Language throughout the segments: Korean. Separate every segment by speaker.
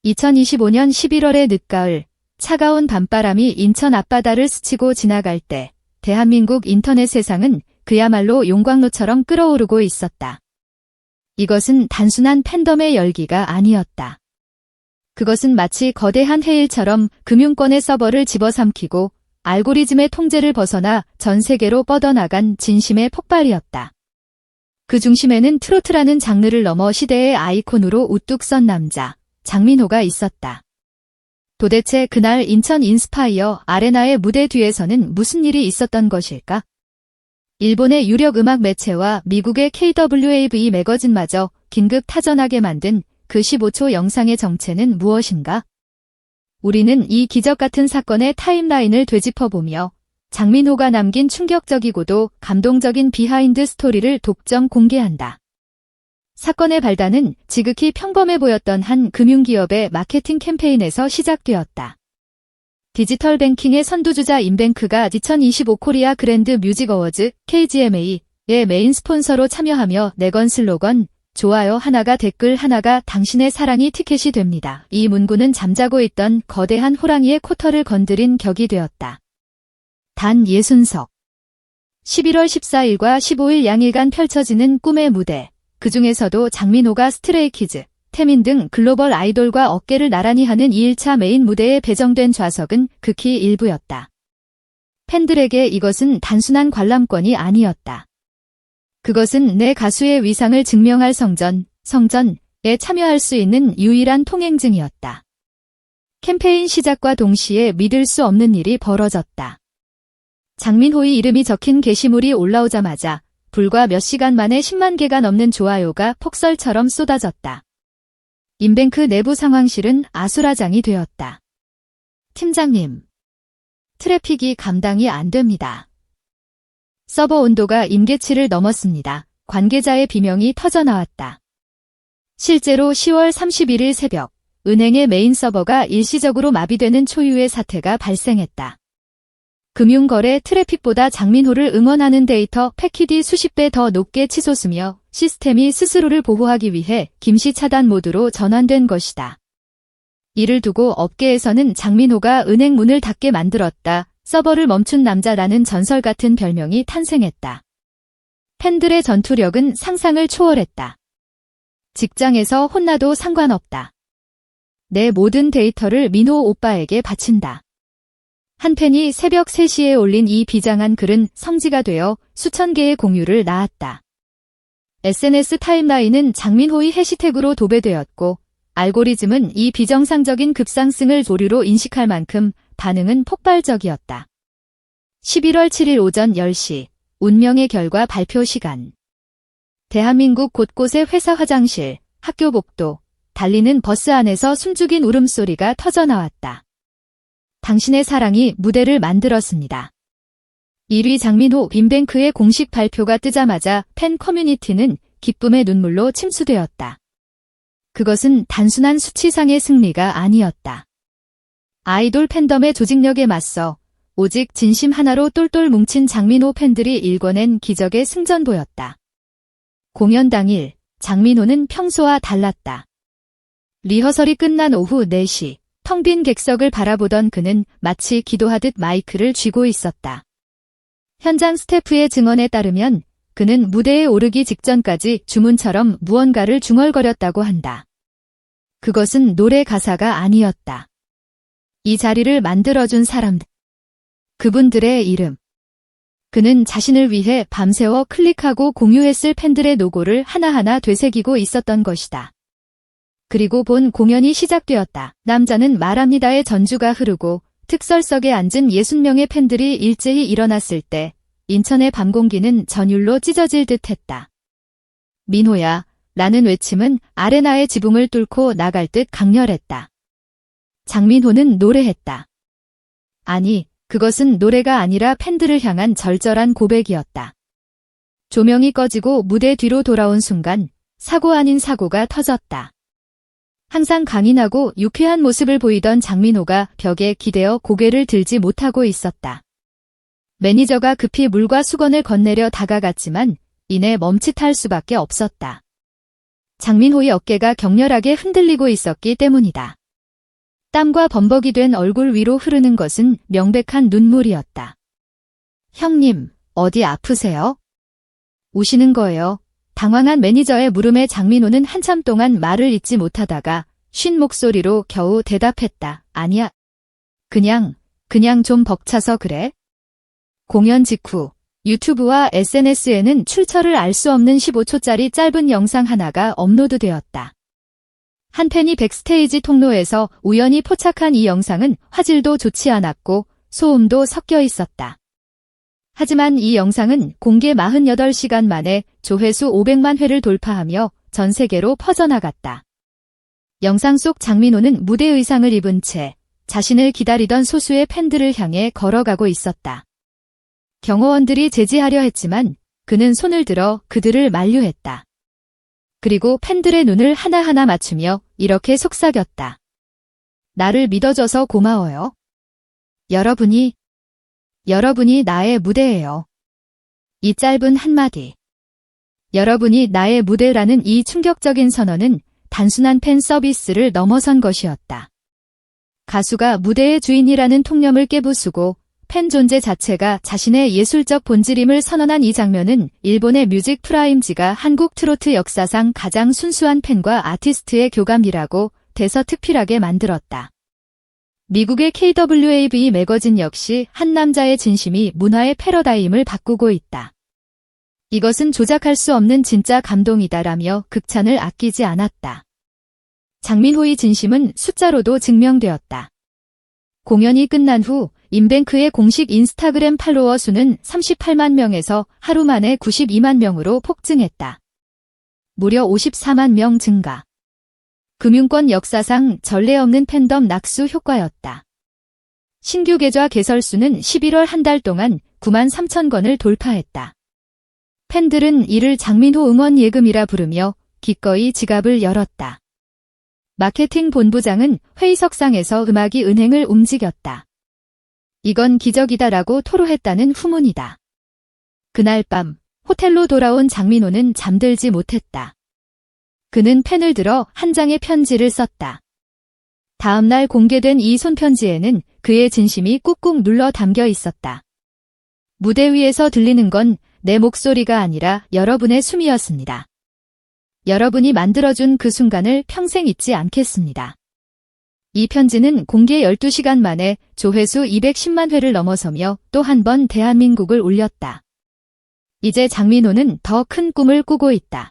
Speaker 1: 2025년 11월의 늦가을, 차가운 밤바람이 인천 앞바다를 스치고 지나갈 때 대한민국 인터넷 세상은 그야말로 용광로처럼 끓어오르고 있었다. 이것은 단순한 팬덤의 열기가 아니었다. 그것은 마치 거대한 해일처럼 금융권의 서버를 집어삼키고 알고리즘의 통제를 벗어나 전 세계로 뻗어나간 진심의 폭발이었다. 그 중심에는 트로트라는 장르를 넘어 시대의 아이콘으로 우뚝 선 남자, 장민호가 있었다. 도대체 그날 인천 인스파이어 아레나의 무대 뒤에서는 무슨 일이 있었던 것일까? 일본의 유력 음악 매체와 미국의 KWAV 매거진마저 긴급 타전하게 만든 그 15초 영상의 정체는 무엇인가? 우리는 이 기적 같은 사건의 타임라인을 되짚어보며 장민호가 남긴 충격적이고도 감동적인 비하인드 스토리를 독점 공개한다. 사건의 발단은 지극히 평범해 보였던 한 금융기업의 마케팅 캠페인에서 시작되었다. 디지털 뱅킹의 선두주자 인뱅크가 2025 코리아 그랜드 뮤직 어워즈 KGMA의 메인 스폰서로 참여하며 내건 슬로건 좋아요 하나가 댓글 하나가 당신의 사랑이 티켓이 됩니다. 이 문구는 잠자고 있던 거대한 호랑이의 코털을 건드린 격이 되었다. 단 60석. 11월 14일과 15일 양일간 펼쳐지는 꿈의 무대. 그 중에서도 장민호가 스트레이키즈, 태민 등 글로벌 아이돌과 어깨를 나란히 하는 2일차 메인 무대에 배정된 좌석은 극히 일부였다. 팬들에게 이것은 단순한 관람권이 아니었다. 그것은 내 가수의 위상을 증명할 성전에 참여할 수 있는 유일한 통행증이었다. 캠페인 시작과 동시에 믿을 수 없는 일이 벌어졌다. 장민호의 이름이 적힌 게시물이 올라오자마자 불과 몇 시간 만에 10만 개가 넘는 좋아요가 폭설처럼 쏟아졌다. 인뱅크 내부 상황실은 아수라장이 되었다. 팀장님, 트래픽이 감당이 안 됩니다. 서버 온도가 임계치를 넘었습니다. 관계자의 비명이 터져나왔다. 실제로 10월 31일 새벽, 은행의 메인 서버가 일시적으로 마비되는 초유의 사태가 발생했다. 금융거래 트래픽보다 장민호를 응원하는 데이터 패킷이 수십 배 더 높게 치솟으며 시스템이 스스로를 보호하기 위해 김시 차단 모드로 전환된 것이다. 이를 두고 업계에서는 장민호가 은행 문을 닫게 만들었다, 서버를 멈춘 남자라는 전설 같은 별명이 탄생했다. 팬들의 전투력은 상상을 초월했다. 직장에서 혼나도 상관없다. 내 모든 데이터를 민호 오빠에게 바친다. 한 팬이 새벽 3시에 올린 이 비장한 글은 성지가 되어 수천 개의 공유를 낳았다. SNS 타임라인은 장민호의 해시태그로 도배되었고 알고리즘은 이 비정상적인 급상승을 조류로 인식할 만큼 반응은 폭발적이었다. 11월 7일 오전 10시, 운명의 결과 발표 시간. 대한민국 곳곳의 회사 화장실, 학교 복도, 달리는 버스 안에서 숨죽인 울음소리가 터져나왔다. 당신의 사랑이 무대를 만들었습니다. 1위 장민호 인뱅크의 공식 발표가 뜨자마자 팬 커뮤니티는 기쁨의 눈물로 침수되었다. 그것은 단순한 수치상의 승리가 아니었다. 아이돌 팬덤의 조직력에 맞서 오직 진심 하나로 똘똘 뭉친 장민호 팬들이 일궈낸 기적의 승전보였다. 공연 당일, 장민호는 평소와 달랐다. 리허설이 끝난 오후 4시, 텅 빈 객석을 바라보던 그는 마치 기도하듯 마이크를 쥐고 있었다. 현장 스태프의 증언에 따르면 그는 무대에 오르기 직전까지 주문처럼 무언가를 중얼거렸다고 한다. 그것은 노래 가사가 아니었다. 이 자리를 만들어준 사람들. 그분들의 이름. 그는 자신을 위해 밤새워 클릭하고 공유했을 팬들의 노고를 하나하나 되새기고 있었던 것이다. 그리고 본 공연이 시작되었다. 남자는 말합니다의 전주가 흐르고 특설석에 앉은 60명의 팬들이 일제히 일어났을 때 인천의 밤 공기는 전율로 찢어질 듯했다. 민호야 라는 외침은 아레나의 지붕을 뚫고 나갈 듯 강렬했다. 장민호는 노래했다. 아니, 그것은 노래가 아니라 팬들을 향한 절절한 고백이었다. 조명이 꺼지고 무대 뒤로 돌아온 순간 사고 아닌 사고가 터졌다. 항상 강인하고 유쾌한 모습을 보이던 장민호가 벽에 기대어 고개를 들지 못하고 있었다. 매니저가 급히 물과 수건을 건네려 다가갔지만 이내 멈칫할 수밖에 없었다. 장민호의 어깨가 격렬하게 흔들리고 있었기 때문이다. 땀과 범벅이 된 얼굴 위로 흐르는 것은 명백한 눈물이었다. 형님, 어디 아프세요? 우시는 거예요? 당황한 매니저의 물음에 장민호는 한참 동안 말을 잇지 못하다가 쉰 목소리로 겨우 대답했다. 아니야. 그냥 좀 벅차서 그래. 공연 직후 유튜브와 SNS에는 출처를 알 수 없는 15초짜리 짧은 영상 하나가 업로드되었다. 한 팬이 백스테이지 통로에서 우연히 포착한 이 영상은 화질도 좋지 않았고 소음도 섞여 있었다. 하지만 이 영상은 공개 48시간 만에 조회수 500만 회를 돌파하며 전 세계로 퍼져나갔다. 영상 속 장민호는 무대 의상을 입은 채 자신을 기다리던 소수의 팬들을 향해 걸어가고 있었다. 경호원들이 제지하려 했지만 그는 손을 들어 그들을 만류했다. 그리고 팬들의 눈을 하나하나 맞추며 이렇게 속삭였다. 나를 믿어줘서 고마워요. 여러분이 나의 무대예요. 이 짧은 한마디. 여러분이 나의 무대라는 이 충격적인 선언은 단순한 팬 서비스를 넘어선 것이었다. 가수가 무대의 주인이라는 통념을 깨부수고 팬 존재 자체가 자신의 예술적 본질임을 선언한 이 장면은 일본의 뮤직 프라임지가 한국 트로트 역사상 가장 순수한 팬과 아티스트의 교감이라고 대서특필하게 만들었다. 미국의 KWAV 매거진 역시 한 남자의 진심이 문화의 패러다임을 바꾸고 있다. 이것은 조작할 수 없는 진짜 감동이다라며 극찬을 아끼지 않았다. 장민호의 진심은 숫자로도 증명되었다. 공연이 끝난 후 인뱅크의 공식 인스타그램 팔로워 수는 38만 명에서 하루 만에 92만 명으로 폭증했다. 무려 54만 명 증가. 금융권 역사상 전례 없는 팬덤 낙수 효과였다. 신규 계좌 개설수는 11월 한 달 동안 9만 3천 건을 돌파했다. 팬들은 이를 장민호 응원 예금이라 부르며 기꺼이 지갑을 열었다. 마케팅 본부장은 회의석상에서 음악이 은행을 움직였다. 이건 기적이다라고 토로했다는 후문이다. 그날 밤 호텔로 돌아온 장민호는 잠들지 못했다. 그는 펜을 들어 한 장의 편지를 썼다. 다음 날 공개된 이 손편지에는 그의 진심이 꾹꾹 눌러 담겨 있었다. 무대 위에서 들리는 건 내 목소리가 아니라 여러분의 숨이었습니다. 여러분이 만들어준 그 순간을 평생 잊지 않겠습니다. 이 편지는 공개 12시간 만에 조회수 210만 회를 넘어서며 또 한 번 대한민국을 울렸다. 이제 장민호는 더 큰 꿈을 꾸고 있다.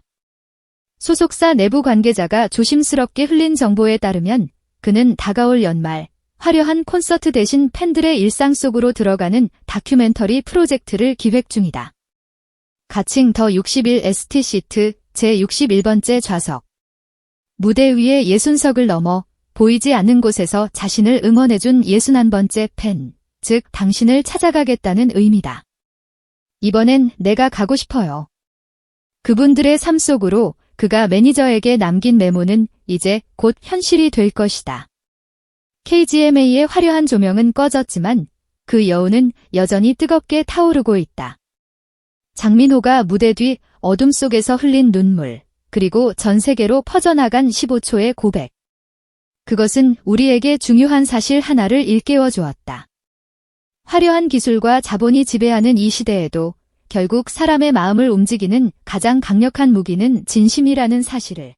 Speaker 1: 소속사 내부 관계자가 조심스럽게 흘린 정보에 따르면 그는 다가올 연말 화려한 콘서트 대신 팬들의 일상 속으로 들어가는 다큐멘터리 프로젝트를 기획 중이다. 가칭 더 61 ST시트 제61번째 좌석. 무대 위의 60석을 넘어 보이지 않는 곳에서 자신을 응원해준 61번째 팬, 즉 당신을 찾아가겠다는 의미다. 이번엔 내가 가고 싶어요. 그분들의 삶 속으로 그가 매니저에게 남긴 메모는 이제 곧 현실이 될 것이다. KGMA의 화려한 조명은 꺼졌지만 그 여운은 여전히 뜨겁게 타오르고 있다. 장민호가 무대 뒤 어둠 속에서 흘린 눈물, 그리고 전 세계로 퍼져나간 15초의 고백. 그것은 우리에게 중요한 사실 하나를 일깨워 주었다. 화려한 기술과 자본이 지배하는 이 시대에도 결국 사람의 마음을 움직이는 가장 강력한 무기는 진심이라는 사실을.